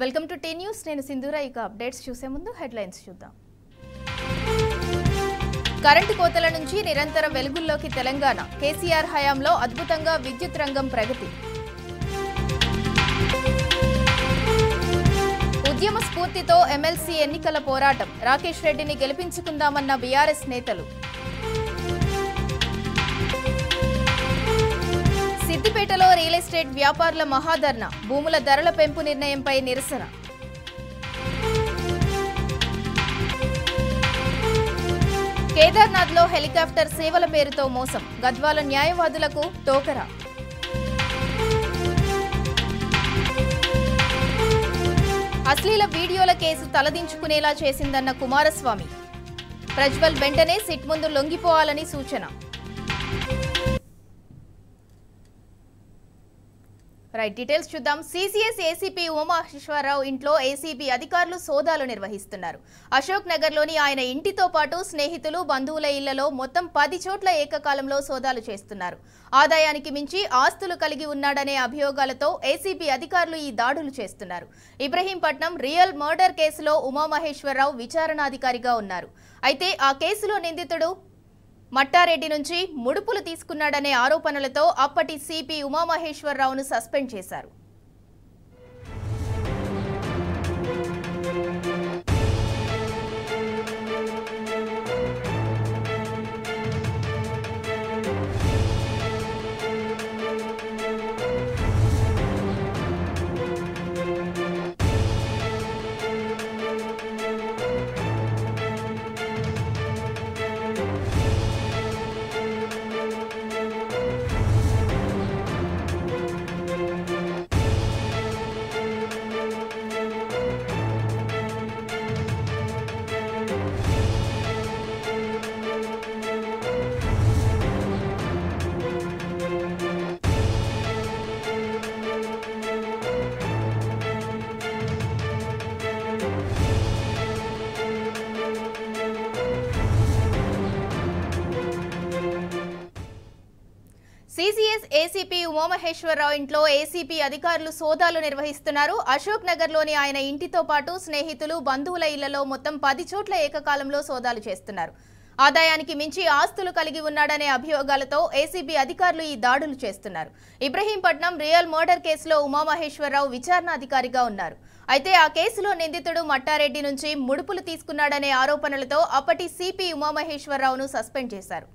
Welcome to tea news. నేను సింధూర. ఇక అప్డేట్స్ చూసే ముందు హెడ్లైన్స్ చూద్దాం. కరెంటు కోతల నుంచి నిరంతర వెలుగుల్లోకి తెలంగాణ. కేసీఆర్ హయాంలో అద్భుతంగా విద్యుత్ రంగం ప్రగతి. ఉద్యమ స్ఫూర్తితో ఎమ్మెల్సీ ఎన్నికల పోరాటం. రాకేష్ రెడ్డిని గెలిపించుకుందామన్న బీఆర్ఎస్ నేతలు. సిద్దిపేటలో రియల్ ఎస్టేట్ వ్యాపారుల మహాధర్నా. భూముల ధరల పెంపు నిర్ణయంపై నిరసన. కేదార్నాథ్లో హెలికాప్టర్ సేవల పేరుతో మోసం. గద్వాల న్యాయవాదులకు టోకరా. అశ్లీల వీడియోల కేసు తలదించుకునేలా చేసిందన్న కుమారస్వామి. ప్రజ్వల్ వెంటనే సిట్ ముందు లొంగిపోవాలని సూచన. రైట్, డీటెయిల్స్ చూద్దాం. సీసీఎస్ ఏసీపీ ఉమామహేశ్వరరావు ఇంట్లో ఏసీబీ అధికారులు సోదాలు నిర్వహిస్తున్నారు. అశోక్ నగర్లోని ఆయన ఇంటితో పాటు స్నేహితులు, బంధువుల ఇళ్లలో మొత్తం 10 చోట్ల ఏకకాలంలో సోదాలు చేస్తున్నారు. ఆదాయానికి మించి ఆస్తులు కలిగి ఉన్నాడనే అభియోగాలతో ఏసీబీ అధికారులు ఈ దాడులు చేస్తున్నారు. ఇబ్రహీంపట్నం రియల్ మర్డర్ కేసులో ఉమామహేశ్వరరావు విచారణాధికారిగా ఉన్నారు. అయితే ఆ కేసులో నిందితుడు మట్టారెడ్డి నుంచి ముడుపులు తీసుకున్నాడనే ఆరోపణలతో అప్పటి సిపి ఉమామహేశ్వరరావును సస్పెండ్ చేశారు. సీసీఎస్ ఏసీపీ ఉమామహేశ్వరరావు ఇంట్లో ఏసీపీ అధికారులు సోదాలు నిర్వహిస్తున్నారు. అశోక్ నగర్లోని ఆయన ఇంటితో పాటు స్నేహితులు, బంధువుల ఇళ్లలో మొత్తం 10 చోట్ల ఏకకాలంలో సోదాలు చేస్తున్నారు. ఆదాయానికి మించి ఆస్తులు కలిగి ఉన్నాడనే అభియోగాలతో ఏసీబీ అధికారులు ఈ దాడులు చేస్తున్నారు. ఇబ్రహీంపట్నం రియల్ మర్డర్ కేసులో ఉమామహేశ్వరరావు విచారణాధికారిగా ఉన్నారు. అయితే ఆ కేసులో నిందితుడు మట్టారెడ్డి నుంచి ముడుపులు తీసుకున్నాడనే ఆరోపణలతో అప్పటి సిపి ఉమామహేశ్వరరావును సస్పెండ్ చేశారు.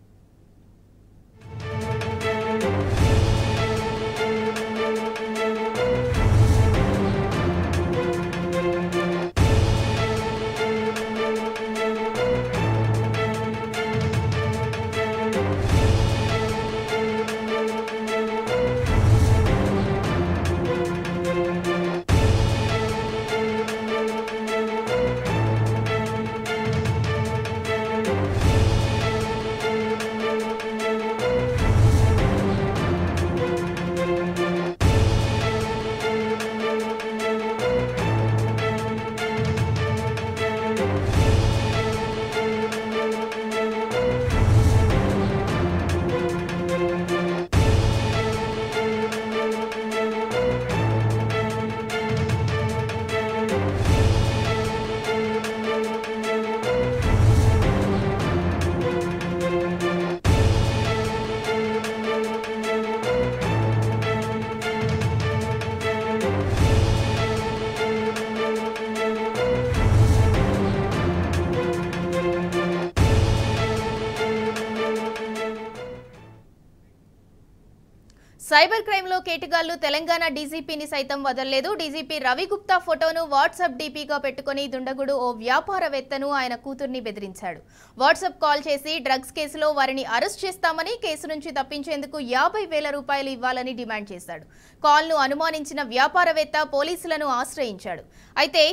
సైబర్ క్రైమ్ లో కేటగాళ్లు తెలంగాణ డీజీపీని సైతం వదలలేదు. డీజీపీ రవి గుప్తా ఫోటోను వాట్సాప్ డీపీగా పెట్టుకుని దుండగుడు ఓ వ్యాపారవేత్తను, ఆయన కూతుర్ని బెదిరించాడు. వాట్సాప్ కాల్ చేసి డ్రగ్స్ కేసులో వారిని అరెస్ట్ చేస్తామని, కేసు నుంచి తప్పించేందుకు 50,000 రూపాయలు ఇవ్వాలని డిమాండ్ చేశాడు. కాల్ను అనుమానించిన వ్యాపారవేత్త పోలీసులను ఆశ్రయించాడు. అయితే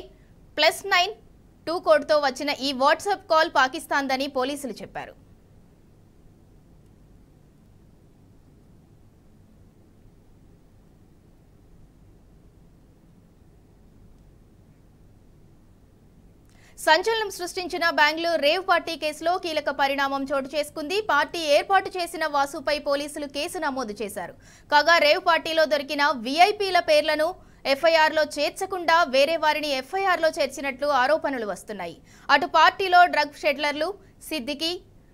+92 కోడ్తో వచ్చిన ఈ వాట్సాప్ కాల్ పాకిస్తాన్దని పోలీసులు చెప్పారు. సంచలనం సృష్టించిన బెంగళూరు రేవ్ పార్టీ కేసులో కీలక పరిణామం చోటు చేసుకుంది. పార్టీ ఏర్పాటు చేసిన వాసుపై పోలీసులు కేసు నమోదు చేశారు. కాగా రేవ్ పార్టీలో దొరికిన వీఐపీల పేర్లను ఎఫ్ఐఆర్లో చేర్చకుండా వేరే వారిని ఎఫ్ఐఆర్లో చేర్చినట్లు ఆరోపణలు వస్తున్నాయి. అటు పార్టీలో డ్రగ్ షెడ్లర్లు సిద్దికి,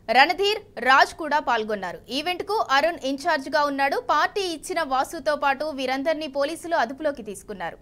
రణధీర్, రాజ్ కూడా పాల్గొన్నారు. ఈవెంట్కు అరుణ్ ఇన్ఛార్జిగా ఉన్నాడు. పార్టీ ఇచ్చిన వాసుతో పాటు వీరందరినీ పోలీసులు అదుపులోకి తీసుకున్నారు.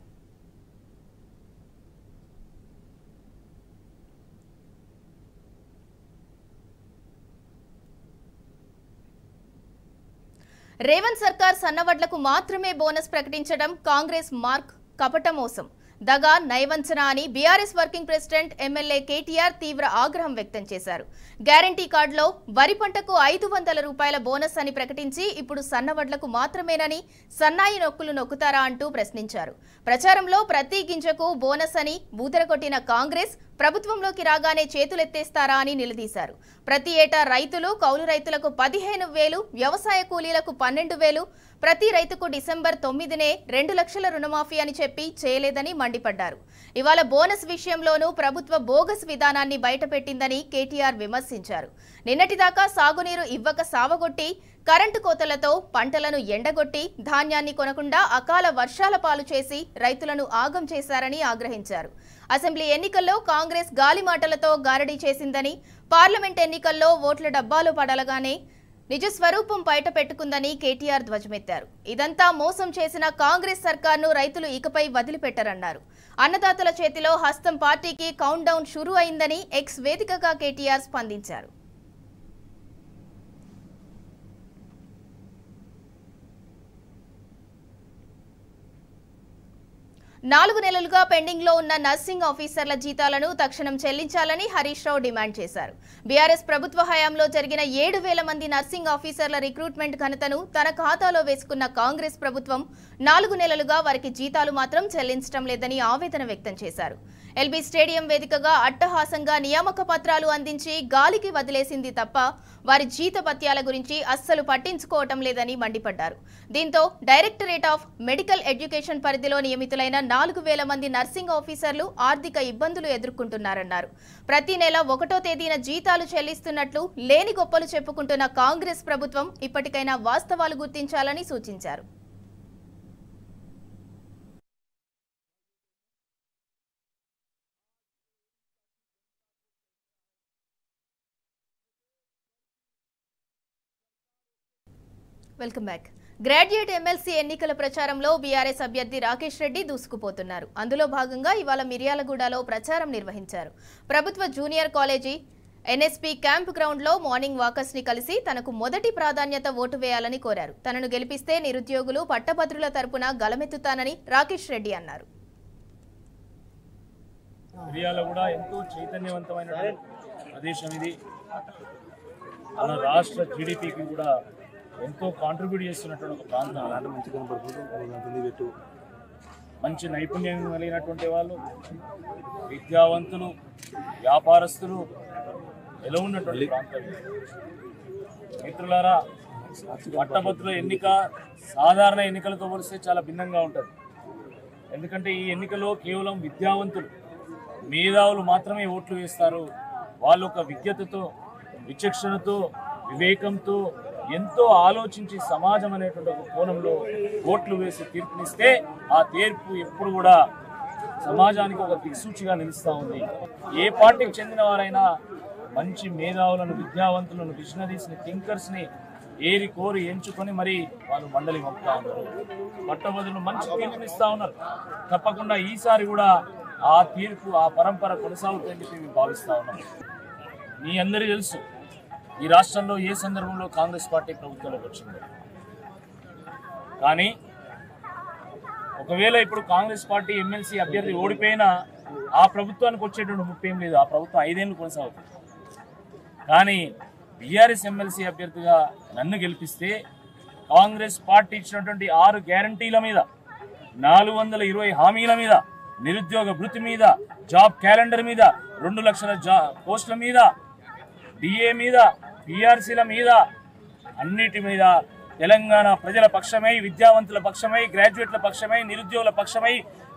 రేవంత్ సర్కార్ సన్నవడ్లకు మాత్రమే బోనస్ ప్రకటించడం కాంగ్రెస్ మార్క్ కపట మోసం, దగా, నయవంచన అని BRS working president MLA KTR తీవ్ర ఆగ్రహం వ్యక్తం చేశారు. గ్యారంటీ కార్డులో వరి పంటకు 500 రూపాయల బోనస్ అని ప్రకటించి ఇప్పుడు సన్నవడ్లకు మాత్రమేనని సన్నాయి నొక్కులు నొక్కుతారా అంటూ ప్రశ్నించారు. ప్రచారంలో ప్రతి గింజకు బోనస్ అని బూదరగొట్టిన కాంగ్రెస్ ప్రభుత్వంలోకి రాగానే చేతులెత్తేస్తారా అని నిలదీశారు. ప్రతి ఏటా రైతులు, కౌలు రైతులకు 15,000, వ్యవసాయ కూలీలకు 12,000, ప్రతి రైతుకు డిసెంబర్ 9నే 2 లక్షల రుణమాఫీ అని చెప్పి చేయలేదని మండిపడ్డారు. ఇవాళ బోనస్ విషయంలోనూ ప్రభుత్వ బోగస్ విధానాన్ని బయటపెట్టిందని కేటీఆర్ విమర్శించారు. నిన్నటిదాకా సాగునీరు ఇవ్వక సావగొట్టి, కరెంటు కోతలతో పంటలను ఎండగొట్టి, ధాన్యాన్ని కొనకుండా అకాల వర్షాల పాలు చేసి రైతులను ఆగం చేశారని ఆగ్రహించారు. అసెంబ్లీ ఎన్నికల్లో కాంగ్రెస్ గాలి మాటలతో గారడీ చేసిందని, పార్లమెంట్ ఎన్నికల్లో ఓట్ల డబ్బాలు పడలగానే నిజ స్వరూపం బయట పెట్టుకుందని కేటీఆర్ ధ్వజమెత్తారు. ఇదంతా మోసం చేసిన కాంగ్రెస్ సర్కార్ను రైతులు ఇకపై వదిలిపెట్టరన్నారు. అన్నదాతల చేతిలో హస్తం పార్టీకి కౌంట్ డౌన్ షురూ అయిందని ఎక్స్ వేదికగా కేటీఆర్ స్పందించారు. 4 నెలలుగా పెండింగ్ లో ఉన్న నర్సింగ్ ఆఫీసర్ల జీతాలను తక్షణం చెల్లించాలని హరీష్ రావు డిమాండ్ చేశారు. బీఆర్ఎస్ ప్రభుత్వ హయాంలో జరిగిన 7,000 మంది నర్సింగ్ ఆఫీసర్ల రిక్రూట్మెంట్ ఘనతను తన ఖాతాలో వేసుకున్న కాంగ్రెస్ ప్రభుత్వం 4 నెలలుగా వారికి జీతాలు మాత్రం చెల్లించడం లేదని ఆవేదన వ్యక్తం చేశారు. ఎల్బీ స్టేడియం వేదికగా అట్టహాసంగా నియామక పత్రాలు అందించి గాలికి వదిలేసింది తప్ప వారి జీతభత్యాల గురించి అస్సలు పట్టించుకోవటం లేదని మండిపడ్డారు. దీంతో డైరెక్టరేట్ ఆఫ్ మెడికల్ ఎడ్యుకేషన్ పరిధిలో నియమితులైన 4,000 మంది నర్సింగ్ ఆఫీసర్లు ఆర్థిక ఇబ్బందులు ఎదుర్కొంటున్నారన్నారు. ప్రతి నెల 1వ తేదీన జీతాలు చెల్లిస్తున్నట్లు లేని గొప్పలు చెప్పుకుంటున్న కాంగ్రెస్ ప్రభుత్వం ఇప్పటికైనా వాస్తవాలు గుర్తించాలని సూచించారు. Welcome back. గ్రాడ్యుయేట్ ఎమ్మెల్సీ ఎన్నికల ప్రచారంలో బీఆర్ఎస్ అభ్యర్థి రాకేష్ రెడ్డి దూసుకుపోతున్నారు. అందులో భాగంగా ఇవాళ మిర్యాలగూడలో ప్రచారం నిర్వహించారు. ప్రభుత్వ junior college NSP camp ground లో మార్నింగ్ వాకర్స్ ని కలిసి తనకు మొదటి ప్రాధాన్యత ఓటు వేయాలని కోరారు. తనను గెలిపిస్తే నిరుద్యోగులు, పట్టభద్రుల తరపున గలమెత్తుతానని రాకేష్ రెడ్డి అన్నారు. మిర్యాలగూడ ఎంతో చైతన్యవంతమైన ప్రదేశం ఇది. మన రాష్ట్ర జీడిపికి కూడా ఎంతో కాంట్రిబ్యూట్ చేస్తున్నటువంటి ఒక ప్రాంతం. మంచి నైపుణ్యం కలిగినటువంటి వాళ్ళు, విద్యావంతులు, వ్యాపారస్తులు ఎలా ఉన్నటువంటి ప్రాంతం. మిత్రులారా, పట్టభద్రుల ఎన్నిక సాధారణ ఎన్నికలతో పోలిస్తే చాలా భిన్నంగా ఉంటుంది. ఎందుకంటే ఈ ఎన్నికలో కేవలం విద్యావంతులు, మేధావులు మాత్రమే ఓట్లు వేస్తారు. వాళ్ళు ఒక విజ్ఞతతో, విచక్షణతో, వివేకంతో ఎంతో ఆలోచించి సమాజం అనేటువంటి ఒక కోణంలో ఓట్లు వేసి తీర్పునిస్తే ఆ తీర్పు ఎప్పుడు కూడా సమాజానికి ఒక దిక్సూచిగా నిలుస్తూ ఉంది. ఏ పార్టీకి చెందిన వారైనా మంచి మేధావులను, విద్యావంతులను, విజనరీస్ని, థింకర్స్ని ఏరి కోరి ఎంచుకొని మరి వాళ్ళు మండలి పంపుతా ఉన్నారు. పట్టభద్రులు మంచి తీర్పునిస్తూ ఉన్నారు. తప్పకుండా ఈసారి కూడా ఆ తీర్పు, ఆ పరంపర కొనసాగుతుందని చెప్పి మేము భావిస్తూ ఉన్నాం. మీ అందరికీ తెలుసు ఈ రాష్ట్రంలో ఏ సందర్భంలో కాంగ్రెస్ పార్టీ ప్రభుత్వంలోకి వచ్చింది. కానీ ఒకవేళ ఇప్పుడు కాంగ్రెస్ పార్టీ ఎమ్మెల్సీ అభ్యర్థి ఓడిపోయినా ఆ ప్రభుత్వానికి వచ్చేటువంటి ముప్పు ఏం లేదు. ఆ ప్రభుత్వం 5 ఏళ్ళు కొనసాగుతుంది. కానీ బీఆర్ఎస్ ఎమ్మెల్సీ అభ్యర్థిగా నన్ను గెలిపిస్తే కాంగ్రెస్ పార్టీ ఇచ్చినటువంటి 6 గ్యారంటీల మీద, 420 హామీల మీద, నిరుద్యోగ భృతి మీద, జాబ్ క్యాలెండర్ మీద, 2 లక్షల పోస్టుల మీద, డిఏ మీద, పిఆర్సీల మీద, అన్నిటి మీద తెలంగాణ ప్రజల పక్షమై, విద్యావంతుల పక్షమై, గ్రాడ్యుయేట్ల పక్షమై, నిరుద్యోగుల పక్షమై,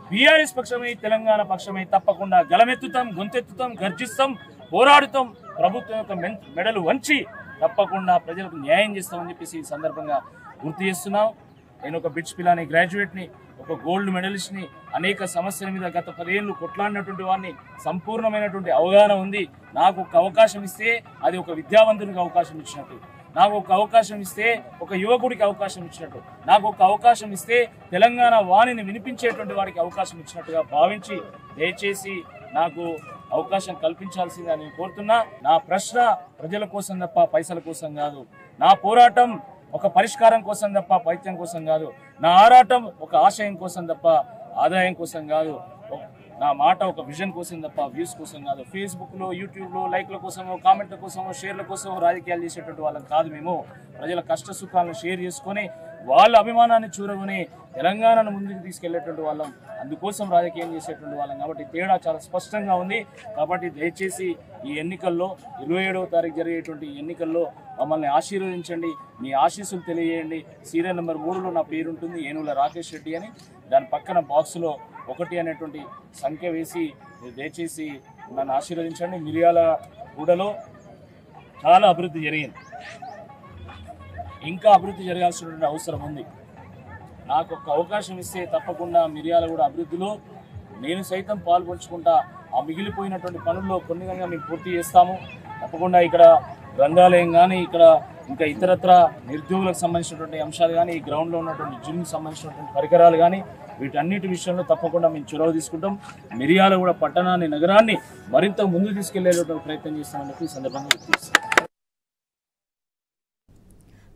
బీఆర్ఎస్ పక్షమై, తెలంగాణ పక్షమై తప్పకుండా గలమెత్తుతాం, గొంతెత్తుతాం, గర్జిస్తాం, పోరాడుతాం. ప్రభుత్వం యొక్క మెడలు వంచి తప్పకుండా ప్రజలకు న్యాయం చేస్తామని చెప్పేసి ఈ సందర్భంగా గుర్తు చేస్తున్నాం. నేను ఒక బిట్స్ పిలాని గ్రాడ్యుయేట్ని, ఒక ఒక గోల్డ్ మెడలిస్ట్ని, అనేక సమస్యల మీద గత 10 ఏళ్ళు కొట్లాడినటువంటి వాడిని, సంపూర్ణమైనటువంటి అవగాహన ఉంది. నాకు ఒక అవకాశం ఇస్తే అది ఒక విద్యావంతునికి అవకాశం ఇచ్చినట్టు, నాకు ఒక అవకాశం ఇస్తే ఒక యువకుడికి అవకాశం ఇచ్చినట్టు, నాకు ఒక అవకాశం ఇస్తే తెలంగాణ వాణిని వినిపించేటువంటి వాడికి అవకాశం ఇచ్చినట్టుగా భావించి దయచేసి నాకు అవకాశం కల్పించాల్సిందని నేను కోరుతున్నా. నా ప్రశ్న ప్రజల కోసం తప్ప పైసల కోసం కాదు. నా పోరాటం ఒక పరిష్కారం కోసం తప్ప పైత్యం కోసం కాదు. నా ఆరాటం ఒక ఆశయం కోసం తప్ప ఆదాయం కోసం కాదు. నా మాట ఒక విజన్ కోసం తప్ప వ్యూస్ కోసం కాదు. ఫేస్బుక్లో, యూట్యూబ్లో లైక్ల కోసమో, కామెంట్ల కోసమో, షేర్ల కోసమో రాజకీయాలు చేసేటువంటి వాళ్ళం కాదు. మేము ప్రజల కష్ట సుఖాలను షేర్ చేసుకొని వాళ్ళ అభిమానాన్ని చూరగొని తెలంగాణను ముందుకు తీసుకెళ్లేటువంటి వాళ్ళం. అందుకోసం రాజకీయం చేసేటువంటి వాళ్ళం. కాబట్టి తేడా చాలా స్పష్టంగా ఉంది. కాబట్టి దయచేసి ఈ ఎన్నికల్లో 27వ తారీఖు జరిగేటువంటి ఎన్నికల్లో మమ్మల్ని ఆశీర్వదించండి, మీ ఆశీస్సులు తెలియజేయండి. సీరియల్ నెంబర్ 3లో నా పేరు ఉంటుంది, ఏనుగుల రాకేష్ రెడ్డి అని. దాని పక్కన బాక్స్లో 1 అనేటువంటి సంఖ్య వేసి దయచేసి నన్ను ఆశీర్వదించండి. మిర్యాలగూడలో చాలా అభివృద్ధి జరిగింది, ఇంకా అభివృద్ధి జరగాల్సినటువంటి అవసరం ఉంది. నాకు ఒక అవకాశం ఇస్తే తప్పకుండా మిర్యాలగూడ అభివృద్ధిలో నేను సైతం పాల్పంచుకుంటా. ఆ మిగిలిపోయినటువంటి పనుల్లో కొన్ని మేము పూర్తి చేస్తాము. తప్పకుండా ఇక్కడ గ్రంథాలయం కానీ, ఇక్కడ ఇంకా ఇతరత్ర నిరుద్యోగులకు సంబంధించినటువంటి అంశాలు కానీ, ఈ గ్రౌండ్లో ఉన్నటువంటి జిమ్కి సంబంధించినటువంటి పరికరాలు కానీ, వీటన్నిటి విషయంలో తప్పకుండా మేము చొరవ తీసుకుంటాం. మిర్యాలగూడ పట్టణాన్ని, నగరాన్ని మరింత ముందుకు తీసుకెళ్లేటువంటి ప్రయత్నం చేస్తామని చెప్పి ఈ సందర్భంగా గుర్తిస్తాం.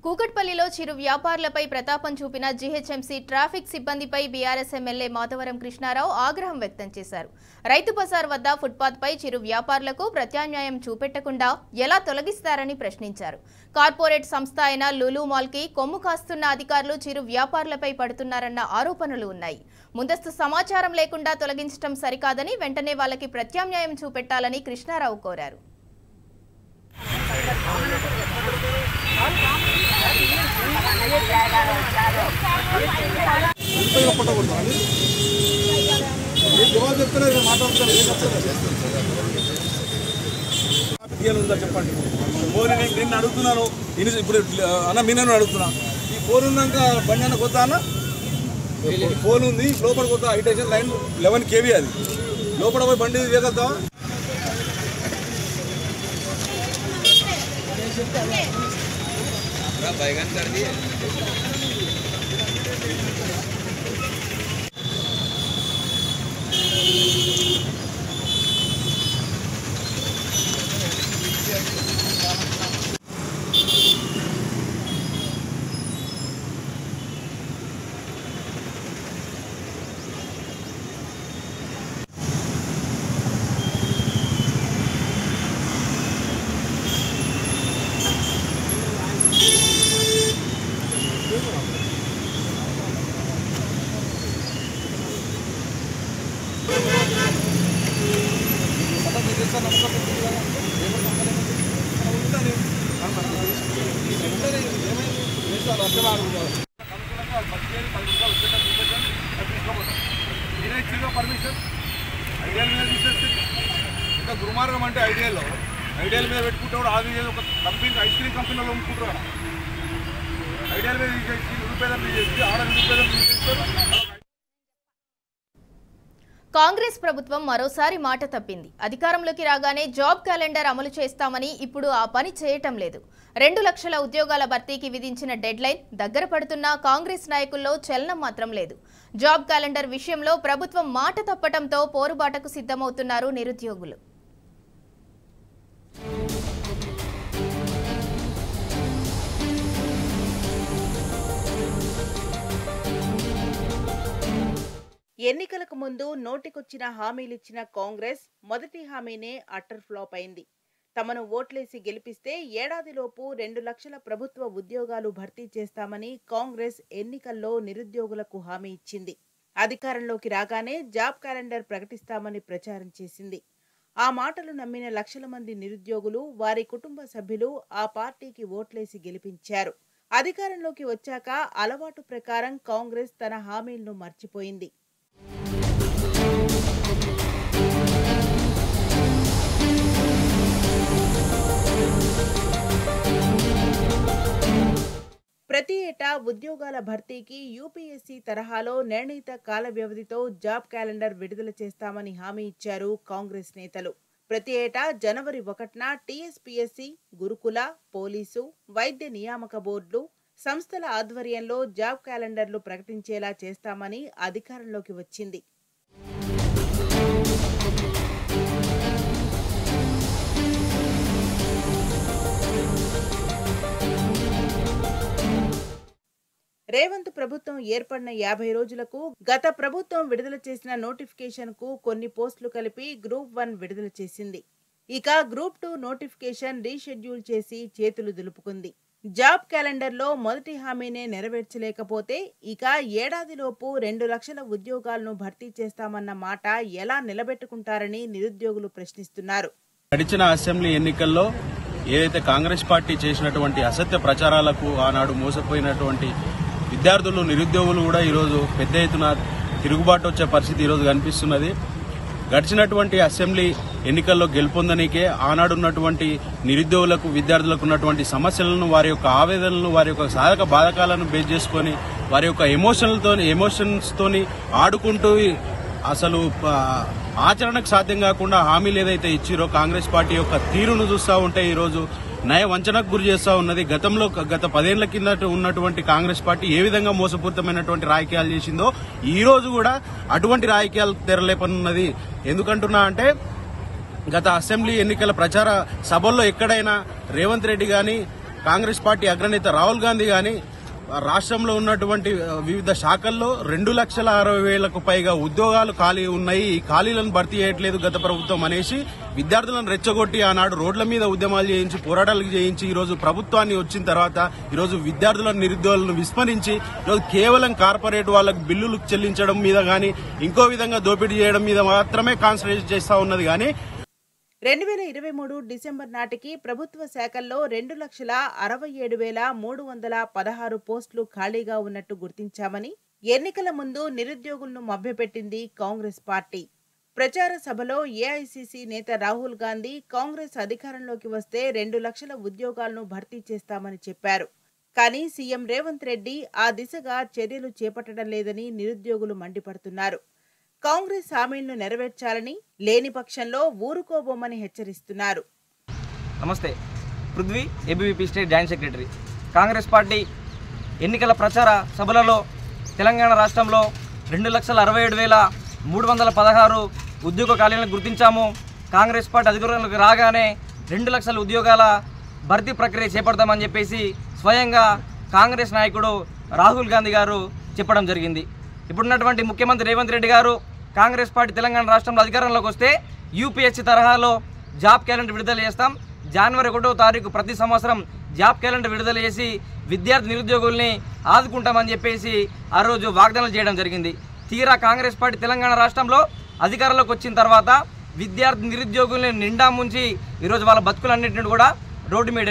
కూకట్పల్లిలో చిరు వ్యాపారులపై ప్రతాపం చూపిన జీహెచ్ఎంసీ ట్రాఫిక్ సిబ్బందిపై బీఆర్ఎస్ ఎమ్మెల్యే మాధవరం కృష్ణారావు ఆగ్రహం వ్యక్తం చేశారు. రైతు బజార్ వద్ద ఫుట్పాత్పై చిరు వ్యాపారులకు ప్రత్యామ్నాయం చూపెట్టకుండా ఎలా తొలగిస్తారని ప్రశ్నించారు. కార్పొరేట్ సంస్థ అయిన లులు మాల్కి కొమ్ము కాస్తున్న అధికారులు చిరు వ్యాపారులపై పడుతున్నారన్న ఆరోపణలు ఉన్నాయి. ముందస్తు సమాచారం లేకుండా తొలగించడం సరికాదని, వెంటనే వాళ్ళకి ప్రత్యామ్నాయం చూపెట్టాలని కృష్ణారావు కోరారు. చెప్పండి. నేను అడుగుతున్నాను ఇప్పుడు అన్న, మీ నేను అడుగుతున్నా. ఈ ఫోన్ ఉన్నాక బండి అన్న కొత్త అన్న ఫోన్ ఉంది, లోపల కొత్త హైటెన్షన్ లైన్ 11 kV అది లోపల పోయి బండి చేయగలుగుతావా? పర్మిషన్ ఐడియల్ మీద తీసేస్తే ఇంకా దుర్మార్గం అంటే ఐడియల్ మీద పెట్టుకుంటే అది ఒక కంపెనీ, ఐస్ క్రీమ్ కంపెనీలో అమ్ముకుంటారు కదా. ఐడియల్ మీద తీసేసి నిరుపేదలు తీసేసి ఆడ నిరుపేదలు తీసేస్తారు. కాంగ్రెస్ ప్రభుత్వం మరోసారి మాట తప్పింది. అధికారంలోకి రాగానే జాబ్ క్యాలెండర్ అమలు చేస్తామని ఇప్పుడు ఆ పని చేయటం లేదు. 2 లక్షల ఉద్యోగాల భర్తీకి విధించిన డెడ్లైన్ దగ్గర పడుతున్నా కాంగ్రెస్ నాయకుల్లో చలనం మాత్రం లేదు. జాబ్ క్యాలెండర్ విషయంలో ప్రభుత్వం మాట తప్పటంతో పోరుబాటకు సిద్ధమవుతున్నారు నిరుద్యోగులు. ఎన్నికలకు ముందు నోటికొచ్చిన హామీలిచ్చిన కాంగ్రెస్ మొదటి హామీనే అట్టర్ ఫ్లాప్ అయింది. తమను ఓట్లేసి గెలిపిస్తే ఏడాదిలోపు 2 లక్షల ప్రభుత్వ ఉద్యోగాలు భర్తీ చేస్తామని కాంగ్రెస్ ఎన్నికల్లో నిరుద్యోగులకు హామీ ఇచ్చింది. అధికారంలోకి రాగానే జాబ్ క్యాలెండర్ ప్రకటిస్తామని ప్రచారం చేసింది. ఆ మాటలు నమ్మిన లక్షల మంది నిరుద్యోగులు, వారి కుటుంబ సభ్యులు ఆ పార్టీకి ఓట్లేసి గెలిపించారు. అధికారంలోకి వచ్చాక అలవాటు ప్రకారం కాంగ్రెస్ తన హామీలను మర్చిపోయింది. ప్రతి ఏటా ఉద్యోగాల భర్తీకి యూపీఎస్సీ తరహాలో నిర్ణీత కాల వ్యవధితో జాబ్ క్యాలెండర్ విడుదల చేస్తామని హామీ ఇచ్చారు కాంగ్రెస్ నేతలు. ప్రతి ఏటా జనవరి 1న టీఎస్పీఎస్సీ, గురుకుల, పోలీసు, వైద్య నియామక బోర్డులు సంస్థల ఆధ్వర్యంలో జాబ్ క్యాలెండర్లు ప్రకటించేలా చేస్తామని అధికారంలోకి వచ్చింది. రేవంత్ ప్రభుత్వం ఏర్పడిన 50 రోజులకు గత ప్రభుత్వం విడుదల చేసిన నోటిఫికేషన్ కు కొన్ని పోస్టులు కలిపి గ్రూప్ 1 విడుదల చేసింది. ఇక గ్రూప్ 2 నోటిఫికేషన్ రీషెడ్యూల్ చేసి చేతులు దులుపుకుంది. జాబ్ క్యాలెండర్లో మొదటి హామీనే నెరవేర్చలేకపోతే ఇక ఏడాదిలోపు 2 లక్షల ఉద్యోగాలను భర్తీ చేస్తామన్న మాట ఎలా నిలబెట్టుకుంటారని నిరుద్యోగులు ప్రశ్నిస్తున్నారు. గడిచిన అసెంబ్లీ ఎన్నికల్లో ఏదైతే కాంగ్రెస్ పార్టీ చేసినటువంటి అసత్య ప్రచారాలకు ఆనాడు మోసపోయినటువంటి విద్యార్థులు, నిరుద్యోగులు కూడా ఈరోజు పెద్ద ఎత్తున తిరుగుబాటు వచ్చే పరిస్థితి ఈరోజు కనిపిస్తున్నది. గడిచినటువంటి అసెంబ్లీ ఎన్నికల్లో గెలుపొందనీకే ఆనాడు ఉన్నటువంటి నిరుద్యోగులకు, విద్యార్థులకు ఉన్నటువంటి సమస్యలను, వారి యొక్క ఆవేదనలను, వారి యొక్క సాధక బాధకాలను బేస్ చేసుకొని వారి యొక్క ఎమోషన్స్తోని ఆడుకుంటూ అసలు ఆచరణకు సాధ్యం కాకుండా హామీలు ఏదైతే ఇచ్చిరో కాంగ్రెస్ పార్టీ యొక్క తీరును చూస్తూ ఉంటే ఈరోజు నయ వంచనకు గురి చేస్తూ ఉన్నది. గత 10 ఏళ్ల కిందట ఉన్నటువంటి కాంగ్రెస్ పార్టీ ఏ విధంగా మోసపూరితమైనటువంటి రాజకీయాలు చేసిందో ఈ రోజు కూడా అటువంటి రాజకీయాలు తెరలేపనున్నది. ఎందుకంటున్నా అంటే గత అసెంబ్లీ ఎన్నికల ప్రచార సభల్లో ఎక్కడైనా రేవంత్ రెడ్డి గాని, కాంగ్రెస్ పార్టీ అగ్రనేత రాహుల్ గాంధీ గాని రాష్ట్రంలో ఉన్నటువంటి వివిధ శాఖల్లో 2,60,000కు పైగా ఉద్యోగాలు ఖాళీ ఉన్నాయి, ఈ ఖాళీలను భర్తీ చేయట్లేదు గత ప్రభుత్వం అనేసి విద్యార్థులను రెచ్చగొట్టి ఆనాడు రోడ్ల మీద ఉద్యమాలు చేయించి, పోరాటాలు చేయించి ఈరోజు ప్రభుత్వాన్ని వచ్చిన తర్వాత ఈరోజు విద్యార్థులను, నిరుద్యోగులను విస్మరించి ఈరోజు కేవలం కార్పొరేట్ వాళ్ళకు బిల్లులు చెల్లించడం మీద గాని, ఇంకో విధంగా దోపిడీ చేయడం మీద మాత్రమే కాన్సన్ట్రేట్ చేస్తా ఉన్నది. కానీ 2023 డిసెంబర్ నాటికి ప్రభుత్వ శాఖల్లో 2,67,316 పోస్టులు ఖాళీగా ఉన్నట్టు గుర్తించామని ఎన్నికల ముందు నిరుద్యోగులను మభ్యపెట్టింది కాంగ్రెస్ పార్టీ. ప్రచార సభలో ఏఐసీసీ నేత రాహుల్ గాంధీ కాంగ్రెస్ అధికారంలోకి వస్తే 2 లక్షల ఉద్యోగాలను భర్తీ చేస్తామని చెప్పారు. కానీ సీఎం రేవంత్ రెడ్డి ఆ దిశగా చర్యలు చేపట్టడం లేదని నిరుద్యోగులు మండిపడుతున్నారు. కాంగ్రెస్ హామీలను నెరవేర్చాలని, లేని పక్షంలో ఊరుకోబోమని హెచ్చరిస్తున్నారు. నమస్తే, Prithvi, ABVP state joint secretary. Congress party ఎన్నికల ప్రచార సభలలో తెలంగాణ రాష్ట్రంలో 2,67,316 ఉద్యోగ ఖాళీలను గుర్తించాము. కాంగ్రెస్ పార్టీ అధికారంలోకి రాగానే 2 లక్షల ఉద్యోగాల భర్తీ ప్రక్రియ చేపడతామని చెప్పేసి స్వయంగా కాంగ్రెస్ నాయకుడు రాహుల్ గాంధీ గారు చెప్పడం జరిగింది. ఇప్పుడున్నటువంటి ముఖ్యమంత్రి రేవంత్ రెడ్డి గారు కాంగ్రెస్ పార్టీ తెలంగాణ రాష్ట్రంలో అధికారంలోకి వస్తే యూపీఎస్సీ తరహాలో జాబ్ క్యాలెండర్ విడుదల చేస్తాం. జనవరి 1వ తారీఖు ప్రతి సంవత్సరం జాబ్ క్యాలెండర్ విడుదల చేసి విద్యార్థి నిరుద్యోగుల్ని ఆదుకుంటామని చెప్పేసి ఆ రోజు వాగ్దానాలు చేయడం జరిగింది. తీరా కాంగ్రెస్ పార్టీ తెలంగాణ రాష్ట్రంలో అధికారంలోకి వచ్చిన తర్వాత విద్యార్థి నిరుద్యోగుల్ని నిండా ముంచి ఈరోజు వాళ్ళ బతుకులన్నింటినీ కూడా రోడ్డు మీద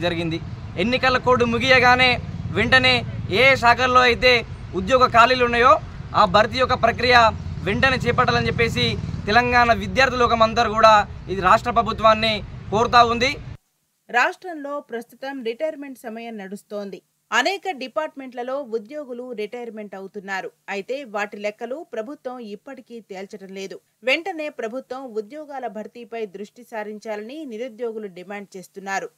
జరిగింది. ఎన్నికల కోడ్ ముగియగానే వెంటనే ఏ శాఖల్లో అయితే ఉద్యోగ ఖాళీలు ఉన్నాయో ఆ భర్తీ యొక్క ప్రక్రియ వెంటనే చేపట్టాలని చెప్పేసి తెలంగాణ విద్యార్థి లోకం అందరూ కూడా ఇది రాష్ట్ర ప్రభుత్వాన్ని కోరుతా ఉంది. రాష్ట్రంలో ప్రస్తుతం రిటైర్మెంట్ సమయం నడుస్తోంది. అనేక డిపార్ట్మెంట్లలో ఉద్యోగులు రిటైర్మెంట్ అవుతున్నారు. అయితే వాటి లెక్కలు ప్రభుత్వం ఇప్పటికీ తేల్చడం లేదు. వెంటనే ప్రభుత్వం ఉద్యోగాల భర్తీపై దృష్టి సారించాలని నిరుద్యోగులు డిమాండ్ చేస్తున్నారు.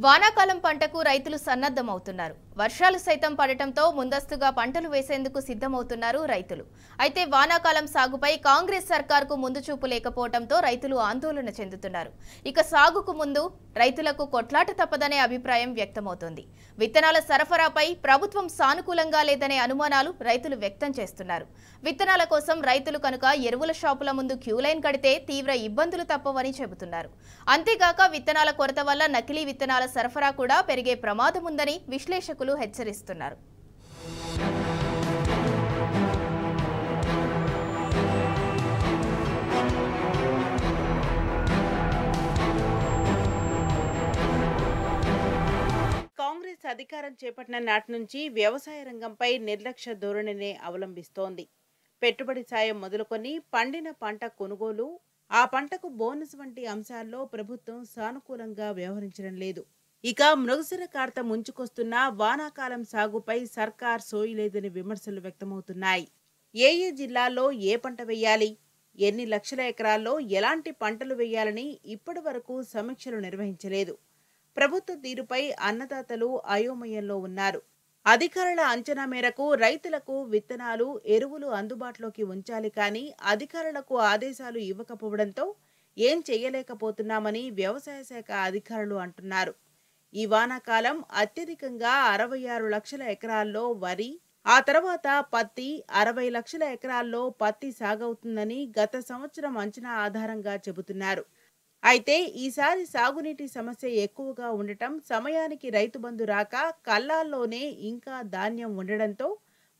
వానాకాలం పంటకు రైతులు సన్నద్ధమవుతున్నారు. వర్షాలు సైతం పడటంతో ముందస్తుగా పంటలు వేసేందుకు సిద్ధమవుతున్నారు రైతులు. అయితే వానాకాలం సాగుపై కాంగ్రెస్ సర్కార్కు ముందు చూపు లేకపోవడంతో రైతులు ఆందోళన చెందుతున్నారు. ఇక సాగుకు ముందు రైతులకు కొట్లాట తప్పదనే అభిప్రాయం వ్యక్తమవుతోంది. విత్తనాల సరఫరాపై ప్రభుత్వం సానుకూలంగా లేదనే అనుమానాలు రైతులు వ్యక్తం చేస్తున్నారు. విత్తనాల కోసం రైతులు కనుక ఎరువుల షాపుల ముందు క్యూలైన్ కడితే తీవ్ర ఇబ్బందులు తప్పవని చెబుతున్నారు. అంతేగాక విత్తనాల కొరత వల్ల నకిలీ విత్తనాల సరఫరా కూడా పెరిగే ప్రమాదం ఉందని విశ్లేషకులు హెచ్చరిస్తున్నారు. కాంగ్రెస్ అధికారం చేపట్టిన నాటి నుంచి వ్యవసాయ రంగంపై నిర్లక్ష్య ధోరణినే అవలంబిస్తోంది. పెట్టుబడి సాయం మొదలుకొని పండిన పంట కొనుగోలు, ఆ పంటకు బోనస్ వంటి అంశాల్లో ప్రభుత్వం సానుకూలంగా వ్యవహరించడం లేదు. ఇక మృగశిర కార్త ముంచుకొస్తున్న వానాకాలం సాగుపై సర్కార్ సోయలేదని విమర్శలు వ్యక్తమవుతున్నాయి. ఏ జిల్లాల్లో ఏ పంట వేయాలి, ఎన్ని లక్షల ఎకరాల్లో ఎలాంటి పంటలు వేయాలని ఇప్పటి వరకు సమీక్షలు నిర్వహించలేదు. ప్రభుత్వ తీరుపై అన్నదాతలు అయోమయంలో ఉన్నారు. అధికారుల అంచనా మేరకు రైతులకు విత్తనాలు, ఎరువులు అందుబాటులోకి ఉంచాలి కానీ అధికారులకు ఆదేశాలు ఇవ్వకపోవడంతో ఏం చేయలేకపోతున్నామని వ్యవసాయ శాఖ అధికారులు అంటున్నారు. ఈ వానాకాలం అత్యధికంగా 66 లక్షల ఎకరాల్లో వరి, ఆ తర్వాత పత్తి, 60 లక్షల ఎకరాల్లో పత్తి సాగవుతుందని గత సంవత్సరం అంచనా ఆధారంగా చెబుతున్నారు. అయితే ఈసారి సాగునీటి సమస్య ఎక్కువగా ఉండటం, సమయానికి రైతు బంధు రాక కల్లాల్లోనే ఇంకా ధాన్యం ఉండడంతో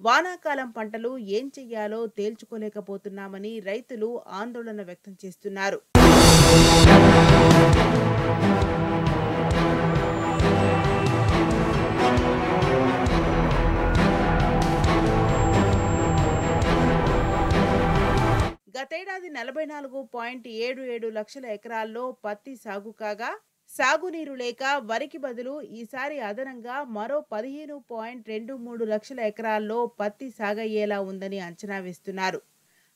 వానాకాలం పంటలు ఏం చెయ్యాలో తేల్చుకోలేకపోతున్నామని రైతులు ఆందోళన వ్యక్తం చేస్తున్నారు. గతేడాది 44.77 లక్షల ఎకరాల్లో పత్తి సాగు కాగా, సాగునీరు లేక వరికి బదులు ఈసారి అదనంగా మరో 15.23 లక్షల ఎకరాల్లో పత్తి సాగయ్యేలా ఉందని అంచనా వేస్తున్నారు.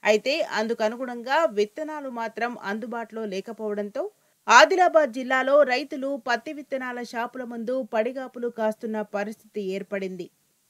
అయితే అందుకనుగుణంగా విత్తనాలు మాత్రం అందుబాటులో లేకపోవడంతో ఆదిలాబాద్ జిల్లాలో రైతులు పత్తి విత్తనాల షాపుల ముందు పడిగాపులు కాస్తున్న పరిస్థితి ఏర్పడింది.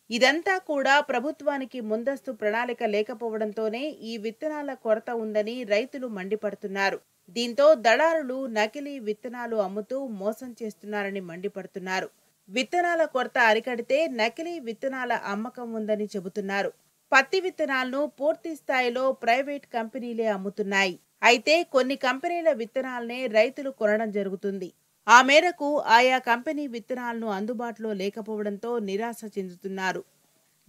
ఇదంతా కూడా ప్రభుత్వానికి ముందస్తు ప్రణాళిక లేకపోవడంతోనే ఈ విత్తనాల కొరత ఉందని రైతులు మండిపడుతున్నారు. దీంతో దళారులు నకిలీ విత్తనాలు అమ్ముతూ మోసం చేస్తున్నారని మండిపడుతున్నారు. విత్తనాల కొరత అరికడితే నకిలీ విత్తనాల అమ్మకం ఉందని చెబుతున్నారు. పత్తి విత్తనాలను పూర్తి స్థాయిలో ప్రైవేట్ కంపెనీలే అమ్ముతున్నాయి. అయితే కొన్ని కంపెనీల విత్తనాలనే రైతులు కొనడం జరుగుతుంది. ఆ మేరకు ఆయా కంపెనీ విత్తనాలను అందుబాటులో లేకపోవడంతో నిరాశ చెందుతున్నారు.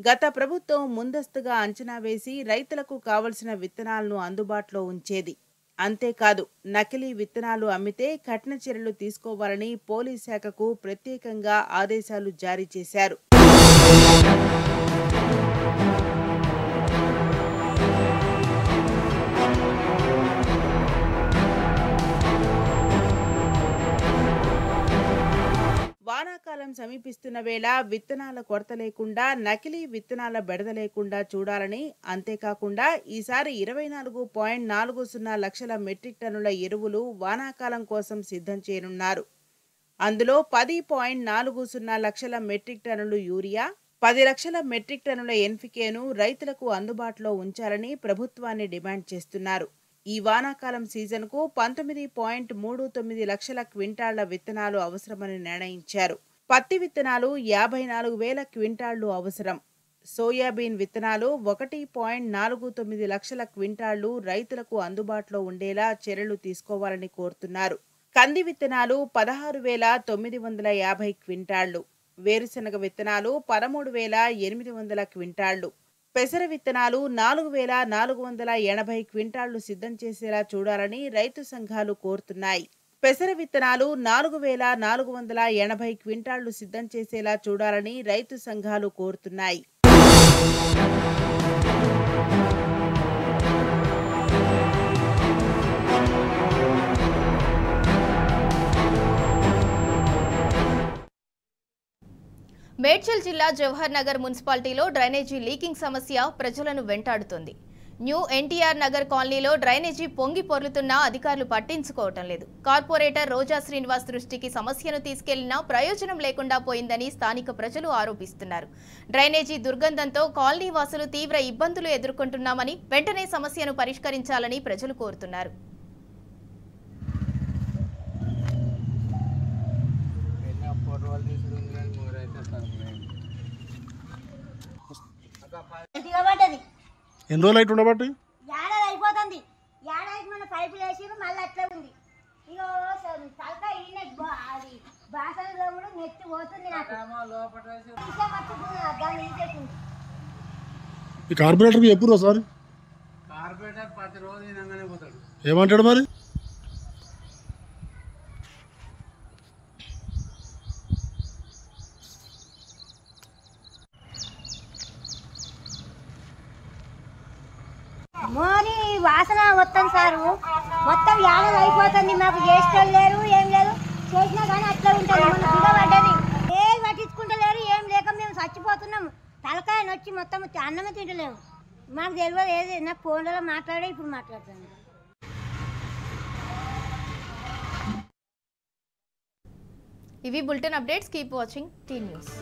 గత ప్రభుత్వం ముందస్తుగా అంచనా వేసి రైతులకు కావలసిన విత్తనాలను అందుబాటులో ఉంచేది. అంతేకాదు, నకిలీ విత్తనాలు అమ్మితే కఠిన చర్యలు తీసుకోవాలని పోలీస్ శాఖకు ప్రత్యేకంగా ఆదేశాలు జారీ చేశారు. వానాకాలం సమీపిస్తున్న వేళ విత్తనాల కొరత లేకుండా, నకిలీ విత్తనాల బెడద లేకుండా చూడాలని, అంతేకాకుండా ఈసారి 24.40 లక్షల మెట్రిక్ టన్నుల ఎరువులు వానాకాలం కోసం సిద్ధం చేయనున్నారు. అందులో 10.40 లక్షల మెట్రిక్ టన్నులు యూరియా, 10 లక్షల మెట్రిక్ టన్నుల ఎన్పికేను రైతులకు అందుబాటులో ఉంచాలని ప్రభుత్వాన్ని డిమాండ్ చేస్తున్నారు. ఈ వానాకాలం సీజన్కు 19.39 లక్షల క్వింటాళ్ల విత్తనాలు అవసరమని నిర్ణయించారు. పత్తి విత్తనాలు 54,000 క్వింటాళ్లు అవసరం. సోయాబీన్ విత్తనాలు 1.49 లక్షల క్వింటాళ్లు రైతులకు అందుబాటులో ఉండేలా చర్యలు తీసుకోవాలని కోరుతున్నారు. కంది విత్తనాలు 16,950 క్వింటాళ్లు, వేరుశనగ విత్తనాలు 13,800 క్వింటాళ్లు, పెసర విత్తనాలు 4,480 క్వింటాళ్లు సిద్ధం చేసేలా చూడాలని రైతు సంఘాలు కోరుతున్నాయి. పెసర విత్తనాలు 4,480 క్వింటాళ్లు సిద్ధం చేసేలా చూడాలని రైతు సంఘాలు కోరుతున్నాయి. మేడ్చల్ జిల్లా జవహర్ నగర్ మున్సిపాలిటీలో డ్రైనేజీ లీకింగ్ సమస్య ప్రజలను వెంటాడుతోంది. న్యూ ఎన్టీఆర్ నగర్ కాలనీలో డ్రైనేజీ పొంగి పొర్లుతున్నా అధికారులు పట్టించుకోవటం లేదు. కార్పొరేటర్ రోజా శ్రీనివాస్ దృష్టికి సమస్యను తీసుకెళ్లినా ప్రయోజనం లేకుండా పోయిందని స్థానిక ప్రజలు ఆరోపిస్తున్నారు. డ్రైనేజీ దుర్గంధంతో కాలనీ వాసులు తీవ్ర ఇబ్బందులు ఎదుర్కొంటున్నామని, వెంటనే సమస్యను పరిష్కరించాలని ప్రజలు కోరుతున్నారు. ఎన్ని రోజులు అయితే ఉండబట్టి ఏడాది అయిపోతుంది. ఏడాదికి మన పైపులు వేసిరు, మళ్ళీ అట్లా ఉంది. ఇగో తలక అది బాసనలో కూడా నెత్తి పోతుంది. నాకు దాన్ని ఈసేసింది. ఈ కార్పొరేటర్కి ఎప్పుడు సార్? కార్పొరేటర్ ప్రతిరోజు వినంగానే పోతాడు. ఏమంటాడు మరి? వాసన వస్తుంది సారు, మొత్తం యాదలు అయిపోతుంది. మాకు చేసేటోళ్ళు లేరు, ఏం లేదు, చేసినా కానీ అట్లా ఉంటుంది. మొన్న బిగబడ్డది, ఏం పట్టించుకుంటలేరు, ఏం లేక మేము చచ్చిపోతున్నాము. తలకాయ నొచ్చి మొత్తం అన్నమే తింటలేము. మాకు తెలియదు ఏది, నాకు ఫోన్లలో మాట్లాడే ఇప్పుడు మాట్లాడుతాను. ఇవి bulletin updates. Keep watching tea news.